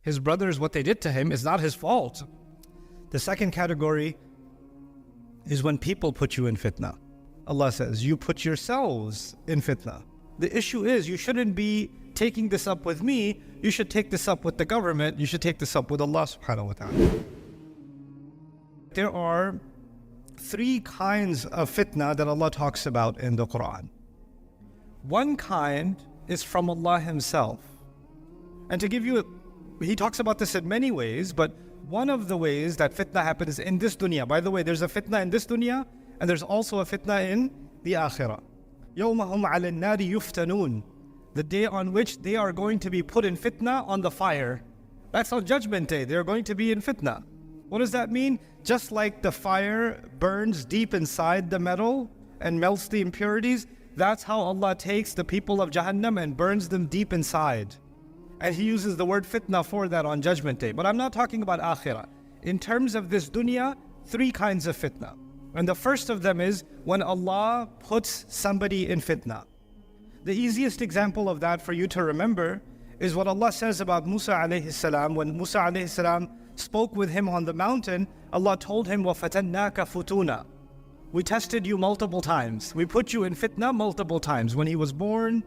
His brothers, what they did to him is not his fault. The second category is when people put you in fitna. Allah says, you put yourselves in fitna. The issue is, you shouldn't be taking this up with me. You should take this up with the government. You should take this up with Allah subhanahu wa ta'ala. There are three kinds of fitna that Allah talks about in the Quran. One kind is from Allah Himself. And to give you, He talks about this in many ways, but one of the ways that fitna happens is in this dunya. By the way, there's a fitna in this dunya, and there's also a fitna in the akhirah. يَوْمَ هُمْ عَلَى النَّارِ يُفْتَنُونَ. The day on which they are going to be put in fitna on the fire. That's on Judgment Day. They're going to be in fitna. What does that mean? Just like the fire burns deep inside the metal and melts the impurities, that's how Allah takes the people of Jahannam and burns them deep inside. And He uses the word fitna for that on Judgment Day. But I'm not talking about akhirah. In terms of this dunya, three kinds of fitna. And the first of them is when Allah puts somebody in fitna. The easiest example of that for you to remember is what Allah says about Musa alayhi salam. When Musa alayhi salam spoke with him on the mountain, Allah told him, وَفَتَنَّاكَ فُتُونَ. We tested you multiple times. We put you in fitna multiple times. When he was born,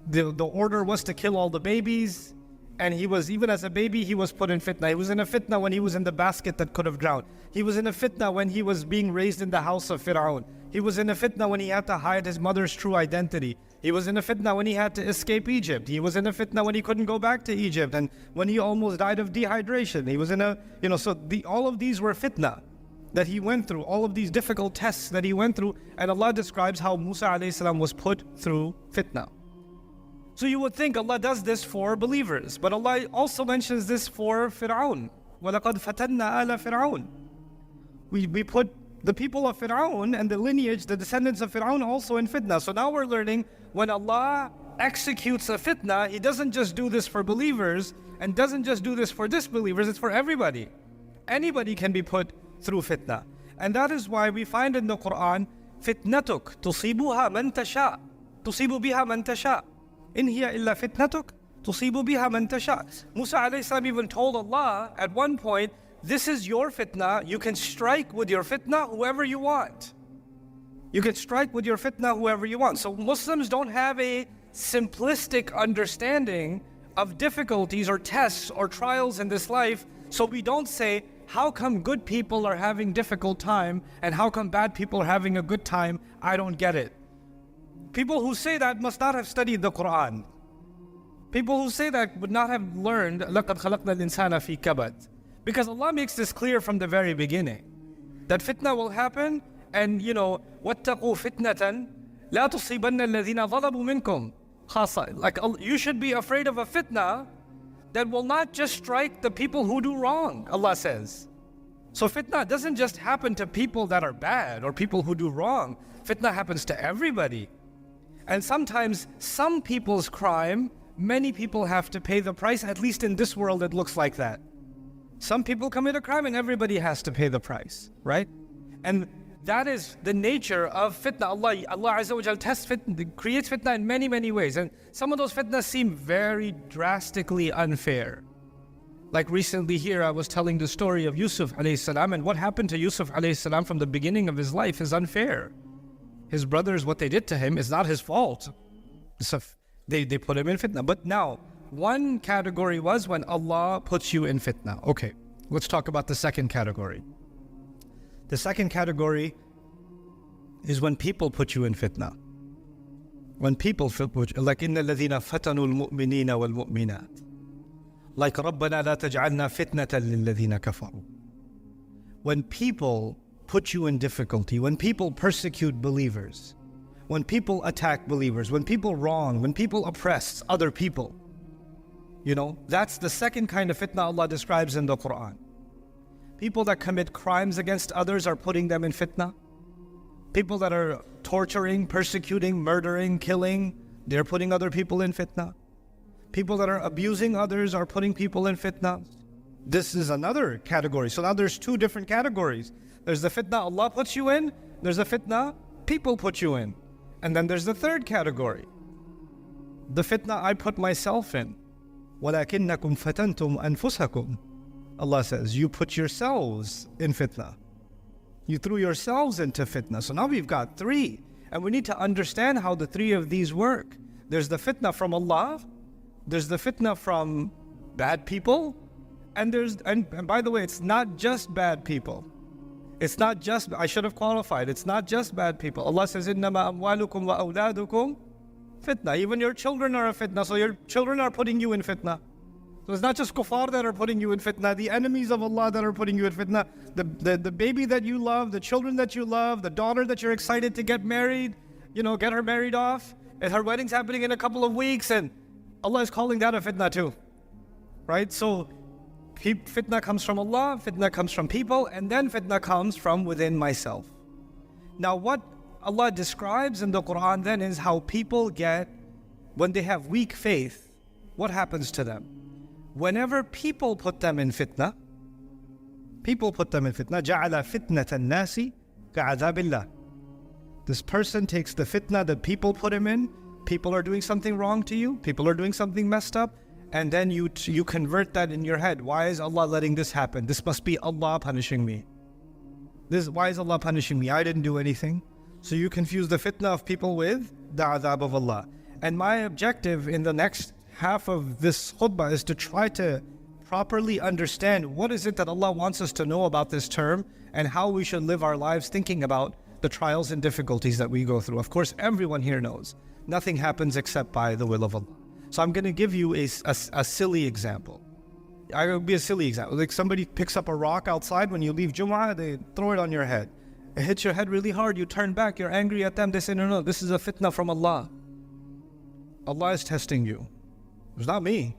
the order was to kill all the babies. And he was, even as a baby, he was put in fitna. He was in a fitna when he was in the basket that could have drowned. He was in a fitna when he was being raised in the house of Fir'aun. He was in a fitna when he had to hide his mother's true identity. He was in a fitna when he had to escape Egypt. He was in a fitna when he couldn't go back to Egypt, and when he almost died of dehydration. He was in a, all of these were fitna that he went through, all of these difficult tests that he went through, and Allah describes how Musa alayhi salam was put through fitna. So you would think Allah does this for believers, but Allah also mentions this for Fir'aun. وَلَقَدْ فَتَنَّا آلَ فِرْعَوْنَ. We put the people of Fir'aun and the lineage, the descendants of Fir'aun also in fitna. So now we're learning when Allah executes a fitna, He doesn't just do this for believers and doesn't just do this for disbelievers, it's for everybody. Anybody can be put through fitna. And that is why we find in the Quran, fitnatuk tusibuha man tasha, tusibu biha man tasha. In hiya illa fitnatuk tusibu biha man tasha. Musa alayhi salam even told Allah at one point, this is your fitna, you can strike with your fitna whoever you want. You can strike with your fitna whoever you want. So Muslims don't have a simplistic understanding of difficulties or tests or trials in this life. So we don't say, how come good people are having difficult time and how come bad people are having a good time? I don't get it. People who say that must not have studied the Quran. People who say that would not have learned لَقَدْ خَلَقْنَا الْإِنسَانَ فِي كَبَدٍ. Because Allah makes this clear from the very beginning. That fitna will happen and وَاتَّقُوا فِتْنَةً لَا تُصِيبَنَّ الَّذِينَ ظَلَمُوا مِنْكُمْ خَاصَّةً. Like you should be afraid of a fitna that will not just strike the people who do wrong, Allah says. So fitna doesn't just happen to people that are bad or people who do wrong. Fitna happens to everybody. And sometimes some people's crime, many people have to pay the price. At least in this world it looks like that. Some people commit a crime and everybody has to pay the price, right? And that is the nature of fitna. Allah Azza wa Jal tests fitna, creates fitna in many, many ways. And some of those fitnas seem very drastically unfair. Like recently here, I was telling the story of Yusuf alayhi salam, and what happened to Yusuf alayhi salam from the beginning of his life is unfair. His brothers, what they did to him is not his fault. So they put him in fitna. But now, one category was when Allah puts you in fitna. Okay, let's talk about the second category. The second category is when people put you in fitna. When people put you, like إِنَّ الَّذِينَ فَتَنُوا الْمُؤْمِنِينَ وَالْمُؤْمِنَاتِ. Like رَبَّنَا لَا تَجْعَلْنَا فِتْنَةً لِلَّذِينَ كَفَرُوا. When people put you in difficulty, when people persecute believers, when people attack believers, when people wrong, when people oppress other people, that's the second kind of fitna Allah describes in the Quran. People that commit crimes against others are putting them in fitna. People that are torturing, persecuting, murdering, killing, they're putting other people in fitna. People that are abusing others are putting people in fitna. This is another category. So now there's two different categories. There's the fitna Allah puts you in, there's the fitna people put you in. And then there's the third category. The fitna I put myself in. وَلَكِنَّكُمْ فَتَنْتُمْ أَنفُسَكُمْ. Allah says, you put yourselves in fitna. You threw yourselves into fitna. So now we've got three. And we need to understand how the three of these work. There's the fitna from Allah. There's the fitna from bad people. And by the way, it's not just bad people. It's not just, I should have qualified, it's not just bad people. Allah says, إِنَّمَا أَمْوَالُكُمْ وَأَوْلَادُكُمْ fitna. Even your children are a fitna. So your children are putting you in fitna. So it's not just kuffar that are putting you in fitna, the enemies of Allah that are putting you in fitna, the baby that you love, the children that you love, the daughter that you're excited to get married, get her married off, and her wedding's happening in a couple of weeks, and Allah is calling that a fitna too, right? So fitna comes from Allah, fitna comes from people, and then fitna comes from within myself. Now what Allah describes in the Quran then is how people get, when they have weak faith, what happens to them? Whenever people put them in fitna, جَعَلَ فِتْنَةَ النَّاسِ كَعَذَابِ اللَّهِ. This person takes the fitna that people put him in. People are doing something wrong to you. People are doing something messed up. And then you convert that in your head. Why is Allah letting this happen? This must be Allah punishing me. Why is Allah punishing me? I didn't do anything. So you confuse the fitna of people with the adhab of Allah. And my objective in the next half of this khutbah is to try to properly understand what is it that Allah wants us to know about this term and how we should live our lives thinking about the trials and difficulties that we go through. Of course, everyone here knows nothing happens except by the will of Allah. So I'm going to give you a silly example. I will be a silly example. Like somebody picks up a rock outside when you leave Jum'ah, they throw it on your head. It hits your head really hard, you turn back, you're angry at them, they say, no, this is a fitna from Allah. Allah is testing you. It's not me.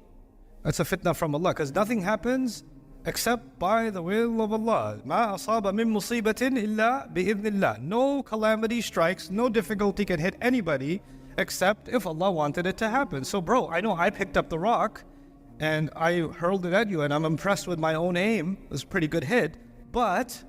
That's a fitna from Allah, because nothing happens except by the will of Allah. مَا أَصَابَ مِن مُصِيبَةٍ إِلَّا بِإِذْنِ اللَّهِ. No calamity strikes, no difficulty can hit anybody except if Allah wanted it to happen. So bro, I know I picked up the rock and I hurled it at you and I'm impressed with my own aim. It was a pretty good hit. But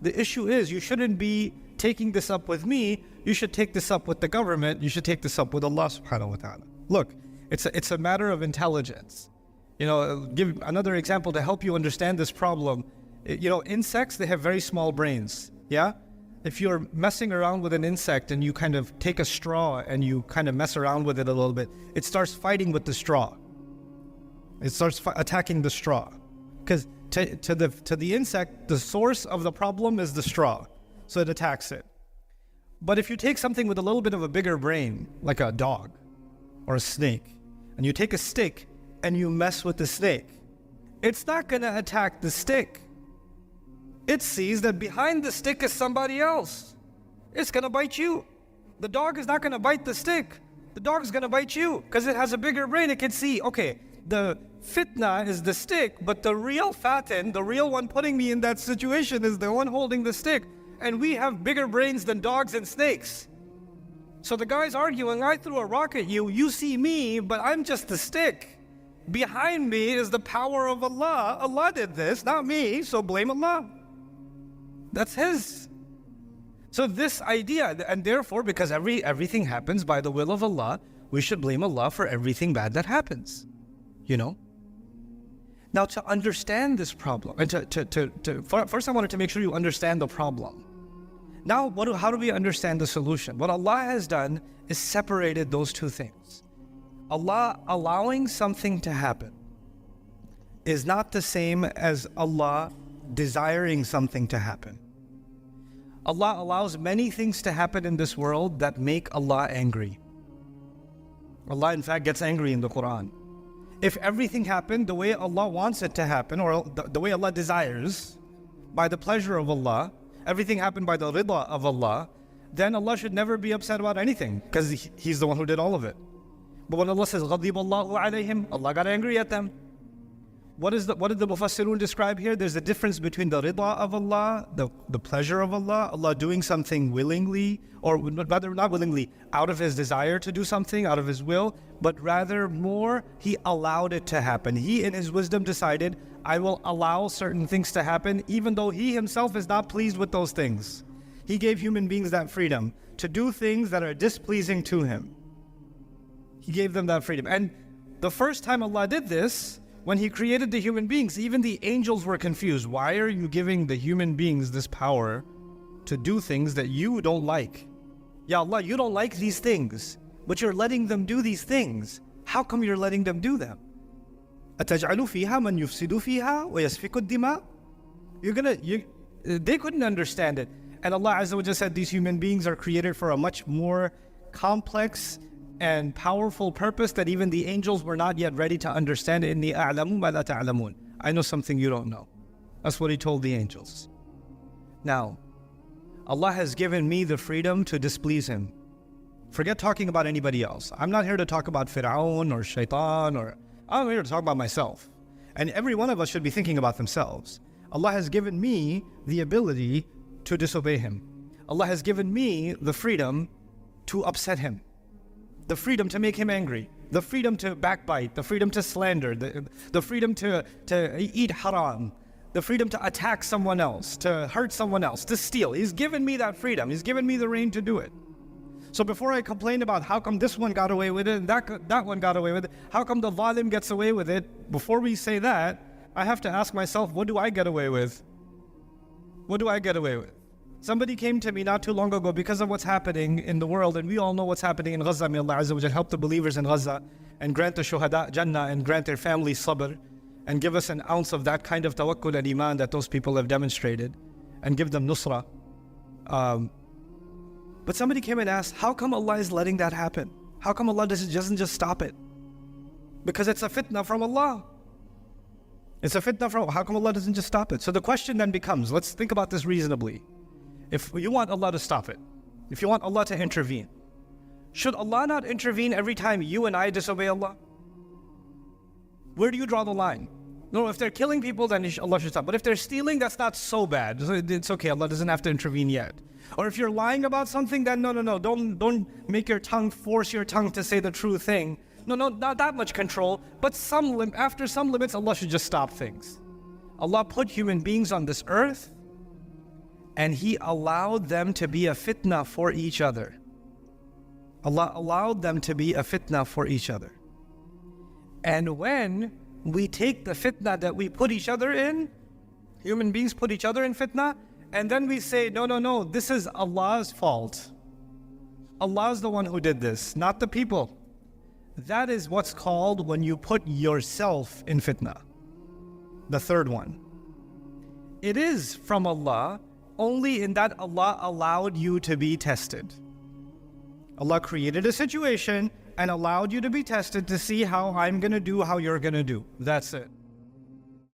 the issue is you shouldn't be taking this up with me. You should take this up with the government. You should take this up with Allah subhanahu wa ta'ala. Look, it's a matter of intelligence. Give another example to help you understand this problem. Insects, they have very small brains. Yeah? If you're messing around with an insect and you kind of take a straw and you kind of mess around with it a little bit, it starts fighting with the straw. It starts attacking the straw. Because to the insect, the source of the problem is the straw. So it attacks it. But if you take something with a little bit of a bigger brain, like a dog or a snake, and you take a stick and you mess with the snake, it's not going to attack the stick. It sees that behind the stick is somebody else. It's going to bite you. The dog is not going to bite the stick. The dog is going to bite you because it has a bigger brain. It can see, okay, the fitna is the stick, but the real fatin, the real one putting me in that situation is the one holding the stick. And we have bigger brains than dogs and snakes. So the guy's arguing, I threw a rock at you, you see me, but I'm just the stick. Behind me is the power of Allah. Allah did this, not me, so blame Allah. That's His. So this idea, and therefore, because everything happens by the will of Allah, we should blame Allah for everything bad that happens. Now to understand this problem, and first I wanted to make sure you understand the problem. Now, how do we understand the solution? What Allah has done is separated those two things. Allah allowing something to happen is not the same as Allah desiring something to happen. Allah allows many things to happen in this world that make Allah angry. Allah, in fact, gets angry in the Quran. If everything happened the way Allah wants it to happen, or the way Allah desires, by the pleasure of Allah, everything happened by the rida of Allah, then Allah should never be upset about anything, because He's the one who did all of it. But when Allah says, غَضِبَ اللَّهُ عَلَيْهِمْ, Allah got angry at them. What did the Mufassirun describe here? There's a difference between the rida of Allah, the pleasure of Allah, Allah doing something willingly, or rather not willingly, out of His desire to do something, out of His will, but rather more, He allowed it to happen. He in His wisdom decided, I will allow certain things to happen, even though He Himself is not pleased with those things. He gave human beings that freedom to do things that are displeasing to Him. He gave them that freedom. And The first time Allah did this, when He created the human beings, even the angels were confused. Why are you giving the human beings this power to do things that you don't like? Ya Allah, you don't like these things, but you're letting them do these things. How come you're letting them do them? أَتَجْعَلُ فِيهَا مَنْ يُفْسِدُ فِيهَا وَيَسْفِكُ الدِّمَاء? They couldn't understand it. And Allah Azza wa Jalla said these human beings are created for a much more complex and powerful purpose that even the angels were not yet ready to understand. إِنِّي أَعْلَمُ مَا لَا تَعْلَمُونَ. I know something you don't know. That's what He told the angels. Now, Allah has given me the freedom to displease Him. Forget talking about anybody else. I'm not here to talk about Fir'aun or Shaitan, or I'm here to talk about myself. And every one of us should be thinking about themselves. Allah has given me the ability to disobey Him. Allah has given me the freedom to upset Him, the freedom to make Him angry, the freedom to backbite, the freedom to slander, the freedom to eat haram, the freedom to attack someone else, to hurt someone else, to steal. He's given me that freedom. He's given me the reign to do it. So before I complain about how come this one got away with it and that one got away with it, how come the zalim gets away with it, before we say that, I have to ask myself, what do I get away with? What do I get away with? Somebody came to me not too long ago because of what's happening in the world, and we all know what's happening in Gaza. May Allah Azza wa Jal help the believers in Gaza and grant the shuhada Jannah and grant their families sabr and give us an ounce of that kind of tawakkul and iman that those people have demonstrated and give them nusra. But somebody came and asked, how come Allah is letting that happen? How come Allah doesn't just stop it? Because it's a fitna from Allah. It's a fitna from Allah. How come Allah doesn't just stop it? So the question then becomes, let's think about this reasonably. If you want Allah to stop it, if you want Allah to intervene, should Allah not intervene every time you and I disobey Allah? Where do you draw the line? No, if they're killing people, then Allah should stop. But if they're stealing, that's not so bad. It's okay, Allah doesn't have to intervene yet. Or if you're lying about something, then no, don't make your tongue, force your tongue to say the true thing. No, not that much control, but after some limits, Allah should just stop things. Allah put human beings on this earth, and He allowed them to be a fitna for each other. Allah allowed them to be a fitna for each other. And when we take the fitna that we put each other in, human beings put each other in fitna, and then we say, no, this is Allah's fault. Allah's the one who did this, not the people. That is what's called when you put yourself in fitna. The third one. It is from Allah only in that Allah allowed you to be tested. Allah created a situation and allowed you to be tested to see how I'm going to do, how you're going to do. That's it.